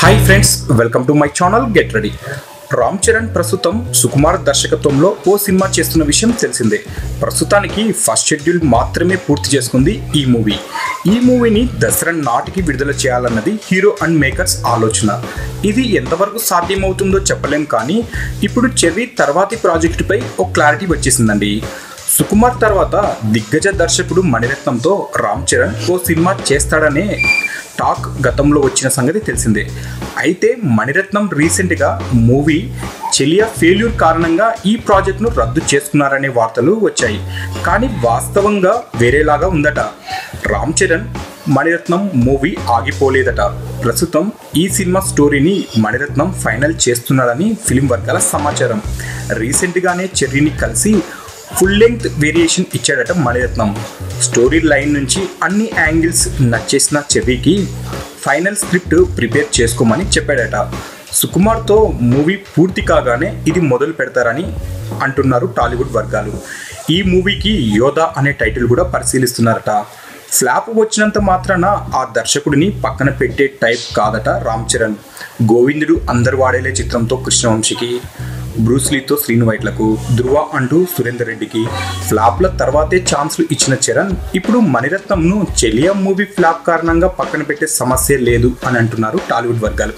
Hi friends, welcome to my channel get ready. Ram Charan ప్రస్తుతం సుకుమార్ దర్శకత్వంలో ఓ cinema చేస్తున్న విషయం తెలిసిందే. ప్రస్తుతానికి ఫస్ట్ షెడ్యూల్ మాత్రమే పూర్తి చేసుకుంది ఈ మూవీ. ఈ మూవీని దసరా నాటికి విడుదల చేయాలన్నది హీరో అండ్ మేకర్స్ ఆలోచన. ఇది ఎంతవరకు సాధ్యమవుతుందో చెప్పలేం, కానీ ఇప్పుడు చెర్రీ తర్వాతి ప్రాజెక్టుపై ఓ క్లారిటీ వచ్చేసిందండి. సుకుమార్ తర్వాత దిగ్గజ దర్శకుడు మణిరత్నంతో రామ్ చరణ్ ఓ సినిమా చేస్తాడనే టాక్ గతంలో వచ్చిన సంగతి తెలిసిందే. అయితే మణిరత్నం రీసెంట్గా మూవీ చెలియా ఫెయిల్యూర్ కారణంగా ఈ ప్రాజెక్టును రద్దు చేసుకున్నారనే వార్తలు వచ్చాయి. కానీ వాస్తవంగా వేరేలాగా ఉందట. రామ్ చరణ్ మణిరత్నం మూవీ ఆగిపోలేదట. ప్రస్తుతం ఈ సినిమా స్టోరీని మణిరత్నం ఫైనల్ చేస్తున్నాడని ఫిలిం వర్గాల సమాచారం. రీసెంట్గానే చెర్రీని కలిసి ఫుల్ లెంగ్త్ వేరియేషన్ ఇచ్చాడట మణిరత్నం. స్టోరీ లైన్ నుంచి అన్ని యాంగిల్స్ నచ్చేసిన చెర్రీకి ఫైనల్ స్క్రిప్ట్ ప్రిపేర్ చేసుకోమని చెప్పాడట. సుకుమార్తో మూవీ పూర్తి కాగానే ఇది మొదలు పెడతారని అంటున్నారు టాలీవుడ్ వర్గాలు. ఈ మూవీకి యోధా అనే టైటిల్ కూడా పరిశీలిస్తున్నారట. ఫ్లాప్ వచ్చినంత మాత్రాన ఆ దర్శకుడిని పక్కన పెట్టే టైప్ కాదట రామ్ చరణ్. గోవిందుడు అందరు వాడేలే చిత్రంతో కృష్ణవంశీకి, బ్రూస్లీతో శ్రీను వైట్లకు, ధృవ అంటూ సురేందర్ రెడ్డికి ఫ్లాప్ల తర్వాతే ఛాన్స్లు ఇచ్చిన చరణ్ ఇప్పుడు మణిరత్నంను చెలియా మూవీ ఫ్లాప్ కారణంగా పక్కన పెట్టే సమస్య లేదు అని అంటున్నారు టాలీవుడ్ వర్గాలు.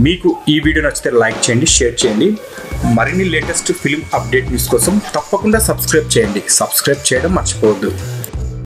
మీకు ఈ వీడియో నచ్చితే లైక్ చేయండి, షేర్ చేయండి. మరిన్ని లేటెస్ట్ ఫిలిం అప్డేట్ న్యూస్ కోసం తప్పకుండా సబ్స్క్రైబ్ చేయండి. సబ్స్క్రైబ్ చేయడం మర్చిపోవద్దు.